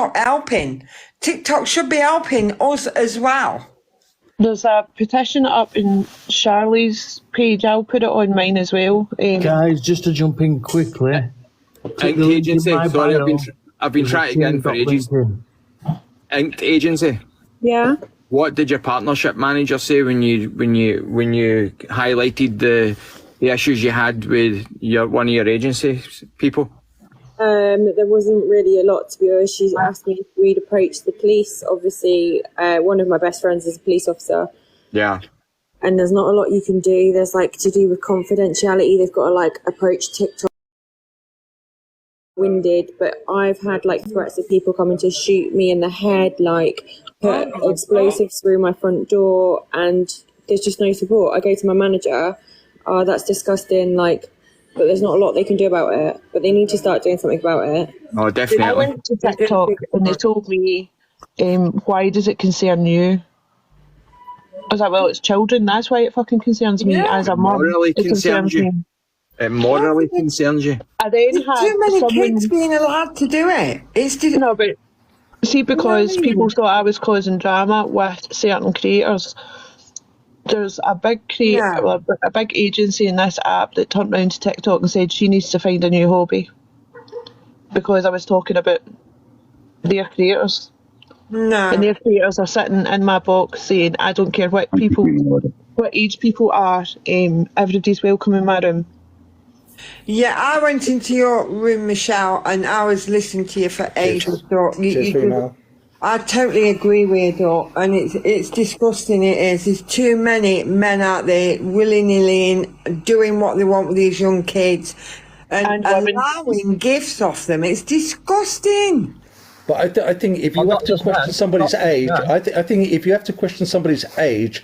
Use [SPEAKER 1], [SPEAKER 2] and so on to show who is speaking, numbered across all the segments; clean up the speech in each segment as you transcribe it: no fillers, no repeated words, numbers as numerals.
[SPEAKER 1] not helping. TikTok should be helping us as well.
[SPEAKER 2] There's a petition up in Charlie's page. I'll put it on mine as well.
[SPEAKER 3] Guys, just to jump in quickly.
[SPEAKER 4] Inked Agency. Sorry, I've been trying to get in for ages. Inked Agency.
[SPEAKER 5] Yeah.
[SPEAKER 4] What did your partnership manager say when you highlighted the issues you had with one of your agency people?
[SPEAKER 5] There wasn't really a lot, to be honest. She asked me if we'd approach the police. Obviously, one of my best friends is a police officer.
[SPEAKER 4] Yeah.
[SPEAKER 5] And there's not a lot you can do. There's like to do with confidentiality. They've got to like approach TikTok. Winded, but I've had like threats of people coming to shoot me in the head, like put explosives through my front door, and there's just no support. I go to my manager, that's disgusting, like, but there's not a lot they can do about it, but they need to start doing something about it.
[SPEAKER 4] Oh, definitely.
[SPEAKER 2] I went to TikTok and they told me, why does it concern you? I was like, well, it's children, that's why it fucking concerns me as a mum.
[SPEAKER 4] Morally concerns you. It morally concerns you.
[SPEAKER 2] I then had
[SPEAKER 1] too many kids being allowed to do it.
[SPEAKER 2] No, but see, because people thought I was causing drama with certain creators, there's a big a big agency in this app that turned around to TikTok and said she needs to find a new hobby because I was talking about their creators.
[SPEAKER 1] No.
[SPEAKER 2] And their creators are sitting in my box saying, I don't care what age people are, everybody's welcome in my room.
[SPEAKER 1] Yeah, I went into your room, Michelle, and I was listening to you for ages. I totally agree with you, and it's disgusting. It is. There's too many men out there willy-nilly doing what they want with these young kids and allowing gifts off them. It's disgusting.
[SPEAKER 3] But I think if you have to question somebody's age, I think if you have to question somebody's age,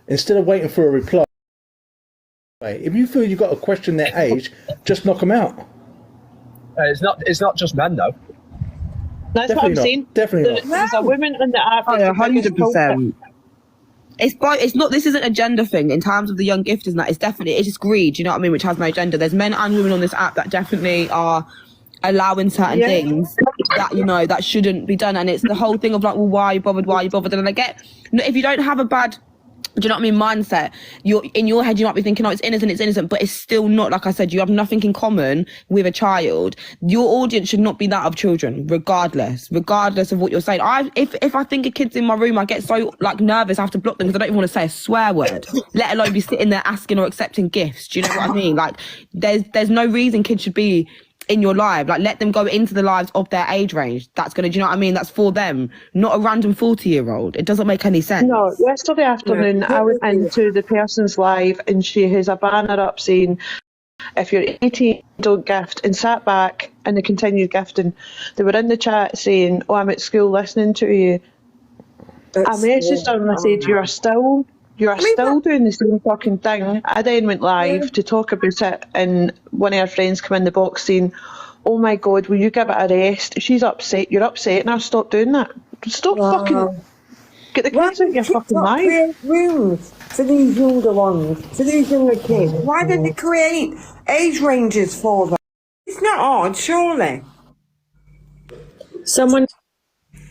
[SPEAKER 3] instead of waiting for a reply, if you feel you've got to question their age, just knock them out.
[SPEAKER 6] It's not just men though.
[SPEAKER 2] That's what I'm saying.
[SPEAKER 3] Definitely not.
[SPEAKER 2] There's a woman in the app.
[SPEAKER 7] 100%. It's not. This isn't a gender thing in terms of the young gifters and that. It's just greed. You know what I mean? Which has no gender. There's men and women on this app that definitely are allowing certain things that that shouldn't be done. And it's the whole thing of like, well, why are you bothered? And I get, if you don't have a bad, do you know what I mean, mindset, in your head you might be thinking, oh, it's innocent, but it's still not. Like I said, you have nothing in common with a child. Your audience should not be that of children, regardless of what you're saying. If I think a kid's in my room, I get so like nervous I have to block them because I don't even want to say a swear word, let alone be sitting there asking or accepting gifts. Do you know what I mean? Like there's no reason kids should be in your life. Like, let them go into the lives of their age range. That's gonna, do you know what I mean? That's for them, not a random 40-year-old. It doesn't make any sense.
[SPEAKER 2] No, yesterday afternoon I went into the person's live and she has a banner up saying, if you're 18, don't gift, and sat back and they continued gifting. They were in the chat saying, oh, I'm at school listening to you. I messaged her and I said, you're still doing the same fucking thing. I then went live to talk about it, and one of her friends came in the box saying, oh my God, will you give it a rest? She's upset, you're upset, and I'll stop doing that. Stop fucking, get the kids out of your fucking life.
[SPEAKER 1] Rooms for these younger ones, for these younger kids. Why don't they create age ranges for them? It's not odd, surely.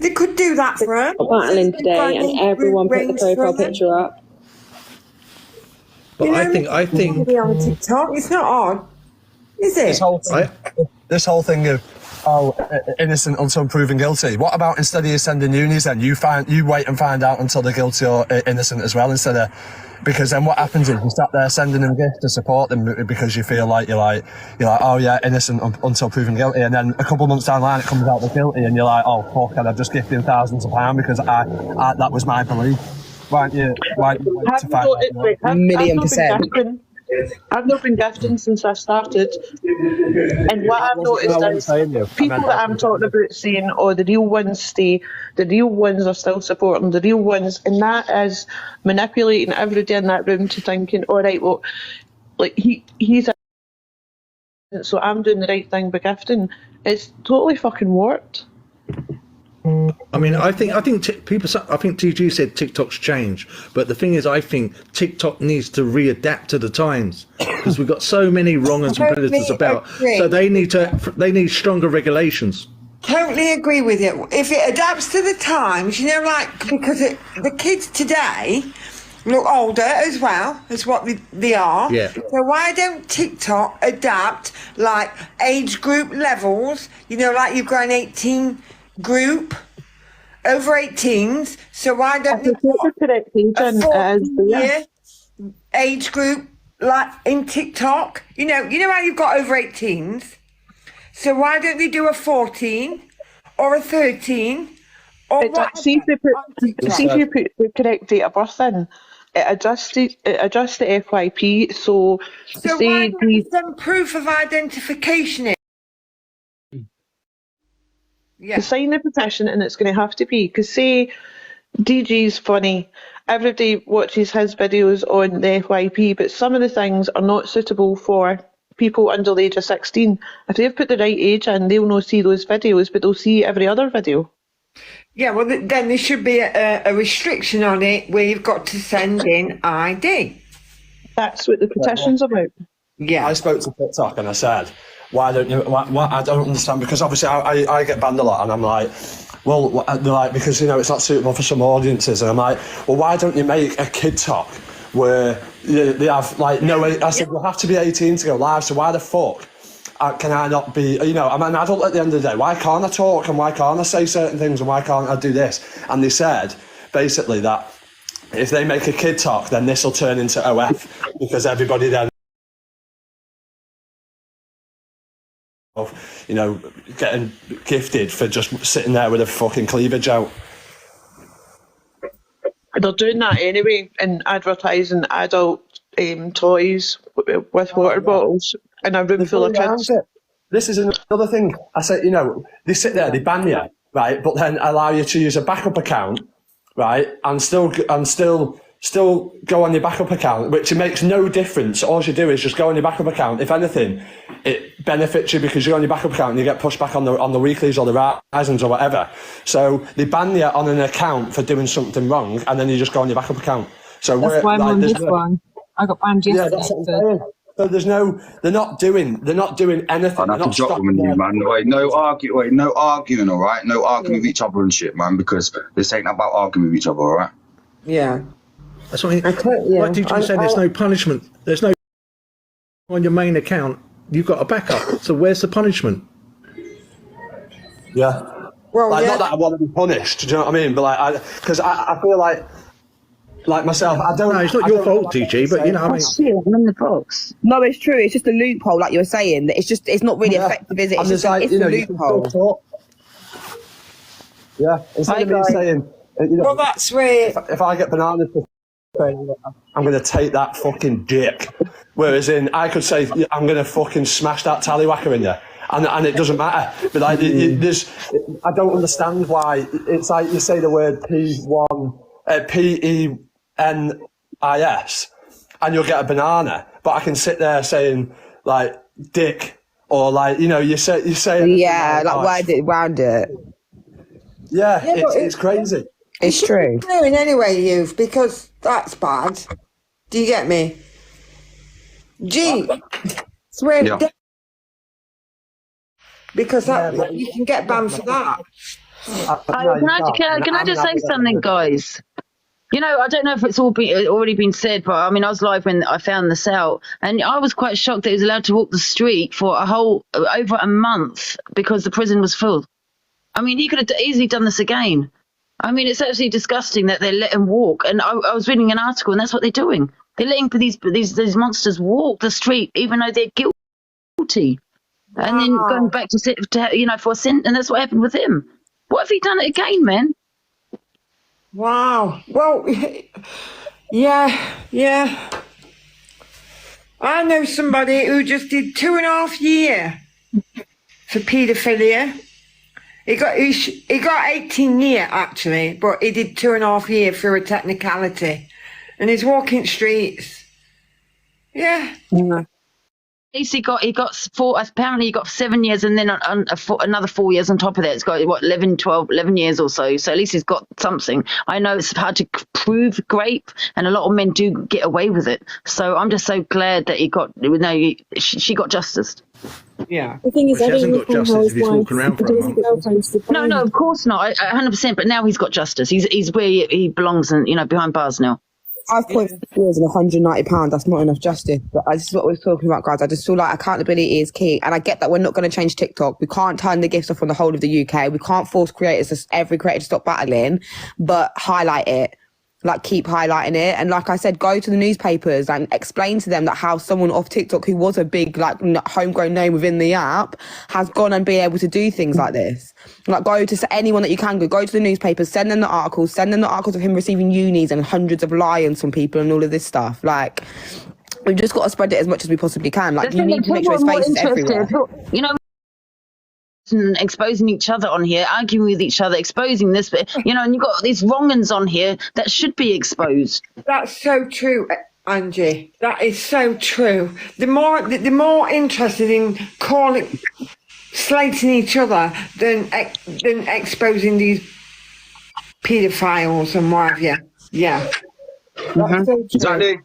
[SPEAKER 1] They could do that for them.
[SPEAKER 5] Battling today, and everyone put the profile picture up.
[SPEAKER 3] But I think
[SPEAKER 1] on TikTok, it's not odd, is it?
[SPEAKER 6] This whole thing of innocent until proven guilty. What about instead of you sending unis, then you wait and find out until they're guilty or innocent as well, instead of, because then what happens is you start there sending them gifts to support them because you feel like you're like oh yeah, innocent until proven guilty, and then a couple of months down the line it comes out they're guilty and you're like, oh fuck, and I've just gifted thousands of pounds because I that was my belief. Why don't you wait to find out?
[SPEAKER 7] 1,000,000%.
[SPEAKER 2] I've not been gifting since I started, and what I've noticed is people that I'm talking about saying, oh, the real ones stay, the real ones are still supporting the real ones, and that is manipulating everybody in that room to thinking, all right, well, like he's so I'm doing the right thing by gifting. It's totally fucking warped.
[SPEAKER 3] I mean, I think TG said TikTok's changed, but the thing is, I think TikTok needs to readapt to the times because we've got so many wrong and predators about. So they need stronger regulations.
[SPEAKER 1] totally agree with you. If it adapts to the times, you know, like, because the kids today look older as well as what they are.
[SPEAKER 3] Yeah.
[SPEAKER 1] So why don't TikTok adapt like age group levels? You know, like you've got an 18 group, over 18s. So why don't they put
[SPEAKER 2] correct age
[SPEAKER 1] a
[SPEAKER 2] in,
[SPEAKER 1] 14-year age group like in TikTok? You know how you've got over 18s. So why don't they do a 14 or a 13 or what?
[SPEAKER 2] See if you put the correct date of birth in, it adjusts the FYP. So
[SPEAKER 1] So
[SPEAKER 2] say
[SPEAKER 1] why don't you send proof of identification in? Yeah.
[SPEAKER 2] to sign the petition, and it's going to have to be, because say DG's funny, everybody watches his videos on the FYP, but some of the things are not suitable for people under the age of 16. If they've put the right age in, they'll not see those videos, but they'll see every other video.
[SPEAKER 1] Yeah, well, then there should be a restriction on it where you've got to send in ID.
[SPEAKER 2] That's what the petition's about.
[SPEAKER 1] Yeah.
[SPEAKER 6] I spoke to TikTok and I said, why don't you, why I don't understand, because obviously I get banned a lot, and I'm like, well, they're like, because, you know, it's not suitable for some audiences, and I'm like, well, why don't you make a kid talk where they have, like, no, I said, you'll have to be 18 to go live, so why the fuck can I not be, you know, I'm an adult at the end of the day, why can't I talk, and why can't I say certain things, and why can't I do this? And they said, basically, that if they make a kid talk, then this will turn into OF, because everybody then, of, you know, getting gifted for just sitting there with a fucking cleavage out.
[SPEAKER 2] They're doing that anyway in advertising adult toys with water bottles in a room full of kids.
[SPEAKER 6] This is another thing. I said, you know, they sit there, they ban you, right, but then allow you to use a backup account, right, and still go on your backup account, which it makes no difference. All you do is just go on your backup account. If anything, it benefits you because you're on your backup account and you get pushed back on the weeklies or the risings or whatever. So they ban you on an account for doing something wrong, and then you just go on your backup account. So
[SPEAKER 5] That's why I'm on this one. I got banned yesterday.
[SPEAKER 6] Yeah, that's what I'm saying. So they're not doing anything.
[SPEAKER 8] I'd have to drop them on you, man. No arguing, all right? No arguing with each other and shit, man, because this ain't about arguing with each other, all right?
[SPEAKER 1] Yeah.
[SPEAKER 3] That's what like DJ said, there's no punishment. There's no on your main account. You've got a backup. So where's the punishment?
[SPEAKER 6] Yeah.
[SPEAKER 1] Well,
[SPEAKER 6] like, not that I want to be punished. Do you know what I mean? But like, because I feel like myself, I don't.
[SPEAKER 3] No, it's not your fault, DG. But you know, I mean,
[SPEAKER 7] I'm in the box. No, it's true. It's just a loophole, like you were saying. It's not really effective, is it? It's just like, it's a loophole.
[SPEAKER 6] Yeah. Instead of me saying, you know,
[SPEAKER 1] well, that's where.
[SPEAKER 6] If I get bananas, I'm going to take that fucking dick. Whereas I could say, I'm going to fucking smash that tallywhacker in you. And it doesn't matter. But like, I don't understand why. It's like you say the word PENIS and you'll get a banana. But I can sit there saying, like, dick. Or like, you know, you say
[SPEAKER 7] yeah, like word it round it.
[SPEAKER 6] Yeah, it's crazy.
[SPEAKER 7] It's true.
[SPEAKER 1] Doing anyway, youth, because that's bad. Do you get me? Gee, swear
[SPEAKER 8] Yeah.
[SPEAKER 1] because you can get banned for that.
[SPEAKER 9] Can I just say something, guys? You know, I don't know if it's already been said, but I mean, I was live when I found this out, and I was quite shocked that he was allowed to walk the street for over a month because the prison was full. I mean, he could have easily done this again. I mean, it's absolutely disgusting that they let him walk. And I was reading an article, and that's what they're doing. They're letting these monsters walk the street, even though they're guilty, and then going back to for a sin. And that's what happened with him. What if he done it again, man?
[SPEAKER 1] Wow. Well, yeah. I know somebody who just did 2.5 years for paedophilia. He got 18 years actually, but he did 2.5 years for a technicality, and he's walking streets. Yeah.
[SPEAKER 9] least he got 4, apparently he got 7 years, and then another 4 years on top of that. It's got, what, 11 years or so. So at least he's got something. I know it's hard to prove rape, and a lot of men do get away with it. So I'm just so glad that she got justice.
[SPEAKER 1] Yeah.
[SPEAKER 5] The thing is,
[SPEAKER 3] Well, she hasn't got justice if he's walking around for a month.
[SPEAKER 9] No, of course not. 100%. But now he's got justice. He's where he belongs, and behind bars now.
[SPEAKER 7] 5.4 years and £190, that's not enough justice. But this is what we're talking about, guys. I just feel like accountability is key. And I get that we're not going to change TikTok. We can't turn the gifts off on the whole of the UK. We can't force every creator to stop battling, but highlight it. Like, keep highlighting it. And like I said, go to the newspapers and explain to them that how someone off TikTok who was a big, like, homegrown name within the app has gone and be able to do things like this. Like, go to anyone that you can go to the newspapers, send them the articles of him receiving unis and hundreds of lions from people and all of this stuff. Like, we've just got to spread it as much as we possibly can. Like, you need to make sure his face is everywhere.
[SPEAKER 9] You know, and exposing each other on here, arguing with each other, exposing this, and you've got these wrong-uns on here that should be exposed.
[SPEAKER 1] That's so true, Angie. That is so true. The more interested in slating each other than exposing these paedophiles and what have you. Yeah. That's so true.
[SPEAKER 8] Exactly.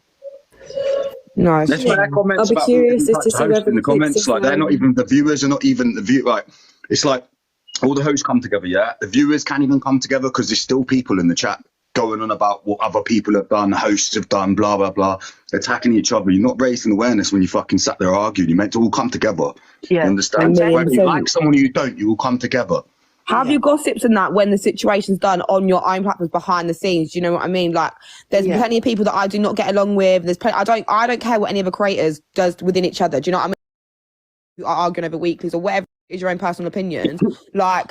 [SPEAKER 7] No,
[SPEAKER 8] that's why comments
[SPEAKER 5] I'll be curious as to see whether
[SPEAKER 8] in the comments, like, they're not even, the viewers are not even the view. Like, it's like all the hosts come together, yeah. The viewers can't even come together because there's still people in the chat going on about what other people have done, hosts have done, blah blah blah, attacking each other. You're not raising awareness when you fucking sat there arguing. You're meant to all come together.
[SPEAKER 7] Yeah,
[SPEAKER 8] you understand? Whether you like someone or you don't, you all come together.
[SPEAKER 7] Have your gossips and that when the situation's done on your own platforms behind the scenes. Do you know what I mean? Like, there's plenty of people that I do not get along with. I don't care what any of the creators does within each other. Do you know what I mean? Who are arguing over weeklies or whatever is your own personal opinions. Like,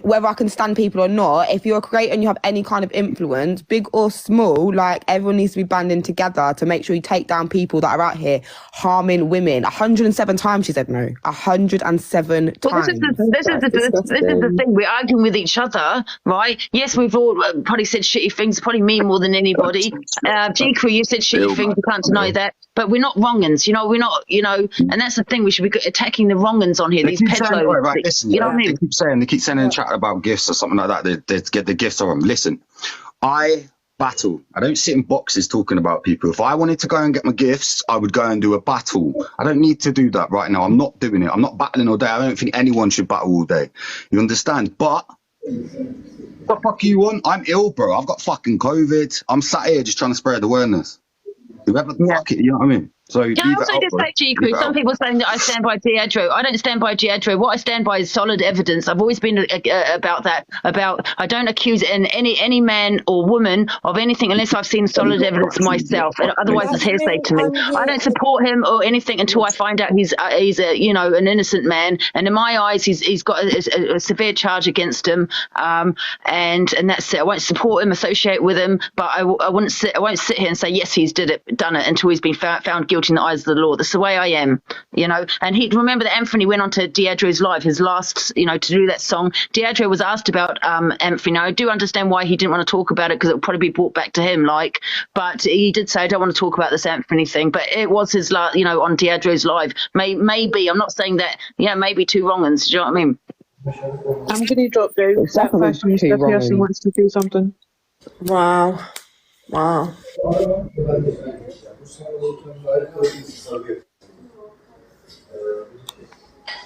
[SPEAKER 7] whether I can stand people or not, if you're a creator and you have any kind of influence, big or small, like, everyone needs to be banding together to make sure you take down people that are out here harming women. 107 times she said no. 107 times.
[SPEAKER 9] This is the thing. We're arguing with each other, right? Yes, we've all probably said shitty things, probably me more than anybody. G-Crew, you said shitty things, you can't deny that. But we're not wrong-uns, we're not, and that's the thing, we should be attacking the wrong-uns on here, these pedos.
[SPEAKER 8] Right, listen,
[SPEAKER 9] you know what I mean?
[SPEAKER 8] They keep saying in the chat about gifts or something like that. They get the gifts of them. Listen, I battle. I don't sit in boxes talking about people. If I wanted to go and get my gifts, I would go and do a battle. I don't need to do that right now. I'm not doing it. I'm not battling all day. I don't think anyone should battle all day. You understand? But what the fuck you want? I'm ill, bro. I've got fucking COVID. I'm sat here just trying to spread awareness. Whoever the fuck it, you know what I mean? So
[SPEAKER 9] can I also just say, G-Crew, some people saying that I stand by Diedro. I don't stand by Diedro. What I stand by is solid evidence. I've always been about that. I don't accuse any man or woman of anything unless I've seen solid evidence myself. Otherwise, it's hearsay to me. I don't support him or anything until I find out he's an innocent man. And in my eyes, he's got a severe charge against him. And that's it. I won't support him, associate with him, but I won't sit here and say yes, he's done it until he's been found guilty in the eyes of the law. That's the way I am, And he remember that Anthony went on to Diedro's live, his last, to do that song. Diedro was asked about Anthony. Now I do understand why he didn't want to talk about it because it would probably be brought back to him, but he did say I don't want to talk about this Anthony thing. But it was his last, on Diedro's live. Maybe I'm not saying that. Maybe two wrong-uns. Do you know what I mean?
[SPEAKER 2] I'm going to drop down that question if the person wants to do something.
[SPEAKER 1] Wow.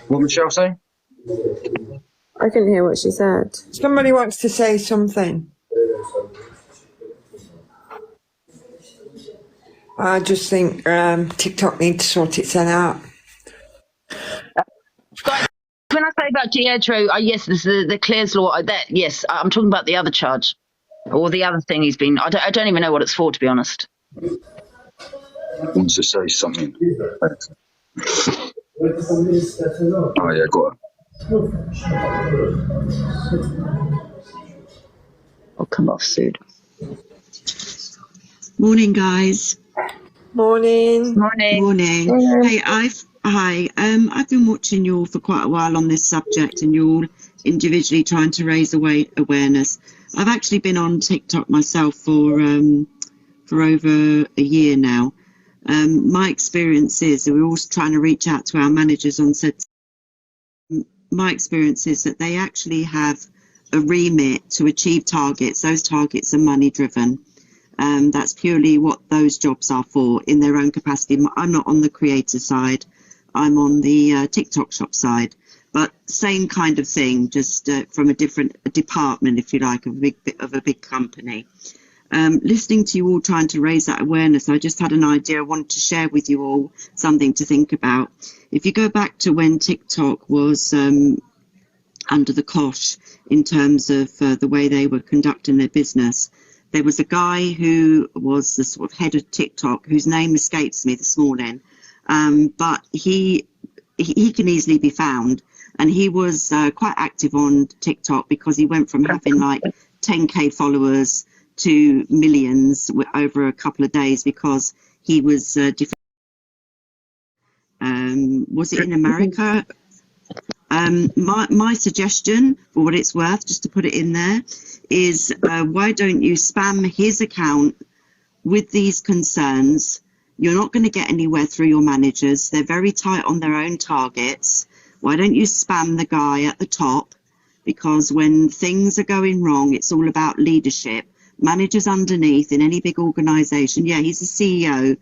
[SPEAKER 8] What Michelle say?
[SPEAKER 5] I couldn't hear what she said.
[SPEAKER 1] Somebody wants to say something. I just think TikTok needs to sort itself out.
[SPEAKER 9] When I say about Diedro, yes, this is the Clare's law. Yes, I'm talking about the other charge or the other thing he's been. I don't even know what it's for, to be honest.
[SPEAKER 8] Wants to say something. Oh yeah, go on.
[SPEAKER 9] I'll come off soon.
[SPEAKER 10] Morning, guys.
[SPEAKER 1] Morning.
[SPEAKER 10] Hey, I've been watching you all for quite a while on this subject, and you're all individually trying to raise awareness. I've actually been on TikTok myself for over a year now, My experience is that we're always trying to reach out to our managers on said. My experience is that they actually have a remit to achieve targets. Those targets are money driven. That's purely what those jobs are for in their own capacity. I'm not on the creator side. I'm on the TikTok shop side. But same kind of thing, just from a different department, if you like, of a big company. Listening to you all trying to raise that awareness, I just had an idea I wanted to share with you all, something to think about. If you go back to when TikTok was under the cosh in terms of the way they were conducting their business, there was a guy who was the sort of head of TikTok, whose name escapes me this morning, but he can easily be found. And he was quite active on TikTok because he went from having like 10K followers to millions over a couple of days because he was was it in America? My suggestion, for what it's worth, just to put it in there, is why don't you spam his account with these concerns? You're not going to get anywhere through your managers. They're very tight on their own targets. Why don't you spam the guy at the top? Because when things are going wrong, it's all about leadership. Managers underneath in any big organization, yeah, he's a CEO.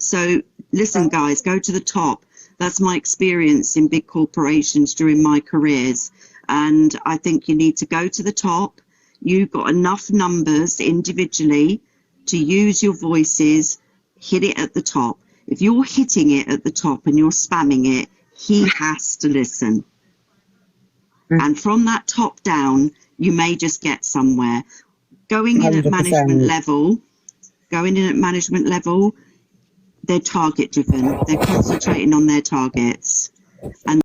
[SPEAKER 10] So listen, guys, go to the top. That's my experience in big corporations during my careers. And I think you need to go to the top. You've got enough numbers individually to use your voices, hit it at the top. If you're hitting it at the top and you're spamming it, he has to listen. And from that top down, you may just get somewhere. Going in at management level, they're target driven. They're concentrating on their targets and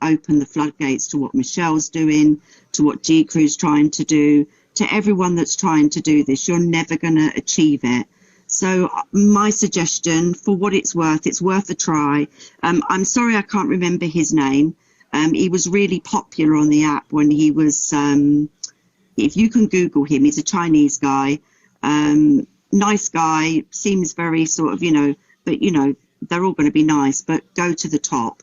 [SPEAKER 10] open the floodgates to what Michelle's doing, to what G Crew's trying to do, to everyone that's trying to do this. You're never going to achieve it. So my suggestion, for what it's worth a try. I'm sorry I can't remember his name. He was really popular on the app when he was, if you can Google him, he's a Chinese guy, nice guy, seems very sort of, but they're all going to be nice, but go to the top.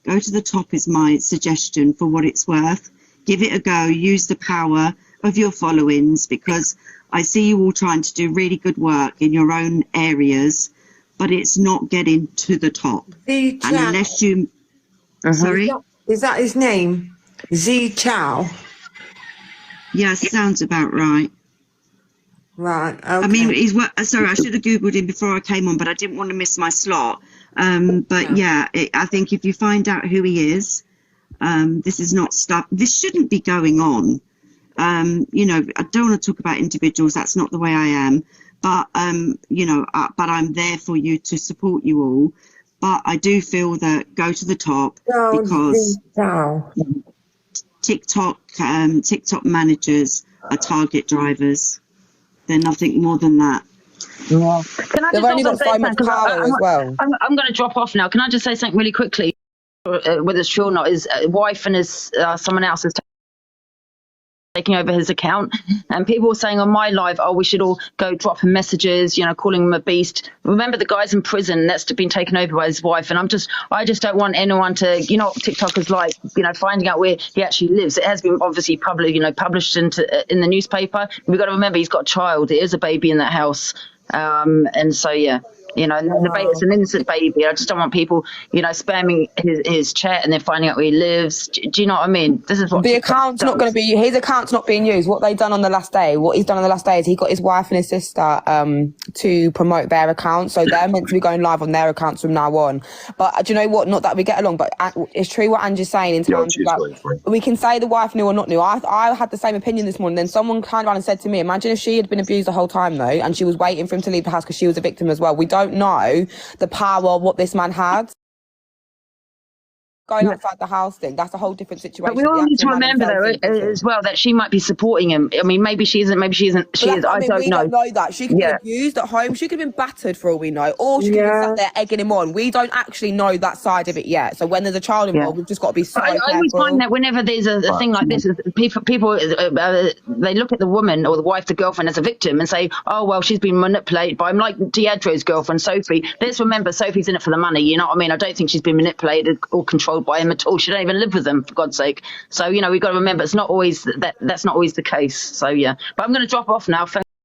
[SPEAKER 10] Go to the top is my suggestion for what it's worth. Give it a go, use the power of your followings, because I see you all trying to do really good work in your own areas, but it's not getting to the top. And unless you, sorry?
[SPEAKER 1] Is that his name? Z Chow?
[SPEAKER 10] Yes, sounds about right.
[SPEAKER 1] Right, okay.
[SPEAKER 10] I mean, sorry, I should have Googled him before I came on, but I didn't want to miss my slot. But yeah, I think if you find out who he is, this is not stuff, this shouldn't be going on. I don't want to talk about individuals, that's not the way I am, but but I'm there for you to support you all. But I do feel that go to the top, because TikTok managers are target drivers. They're nothing more than that.
[SPEAKER 9] Yeah. Can I
[SPEAKER 11] They've only got so much power as well.
[SPEAKER 9] I'm going to drop off now. Can I just say something really quickly? Whether it's true or not, his wife and someone else is taking over his account, and people were saying on my live, we should all go drop him messages, calling him a beast. Remember, the guy's in prison, that's been taken over by his wife, and I just don't want anyone to, what TikTok is like, finding out where he actually lives. It has been obviously published in the newspaper. We've got to remember he's got a child. There is a baby in that house, and so yeah. The baby, it's an innocent baby. I just don't want people, spamming his chat and then finding out where he lives. Do you know what I mean? This is what
[SPEAKER 11] the account's not going to be. His account's not being used. What they've done on the last day, is he got his wife and his sister to promote their accounts. So they're meant to be going live on their accounts from now on. But do you know what? Not that we get along, but it's true what Angie's saying in terms of we can say the wife knew or not knew. I had the same opinion this morning. Then someone turned around and said to me, imagine if she had been abused the whole time though, and she was waiting for him to leave the house because she was a victim as well. We don't know the power of what this man had. going outside the house thing. That's a whole different situation.
[SPEAKER 9] But we all need to remember, though, as well, that she might be supporting him. I mean, maybe she isn't, maybe she isn't. She is. I don't know.
[SPEAKER 11] We don't know that. She could be abused at home. She could have been battered for all we know. Or she could have sat there egging him on. We don't actually know that side of it yet. So when there's a child involved, we've just got to be so careful.
[SPEAKER 9] I always find that whenever there's a thing like this, people they look at the woman or the wife, the girlfriend, as a victim and say, oh, well, she's been manipulated by him. Like Deirdre's girlfriend, Sophie. Let's remember, Sophie's in it for the money. You know what I mean? I don't think she's been manipulated or controlled by him at all. She don't even live with them, for God's sake. So, you know, we've got to remember it's not always that's not always the case. So, yeah. But I'm going to drop off now.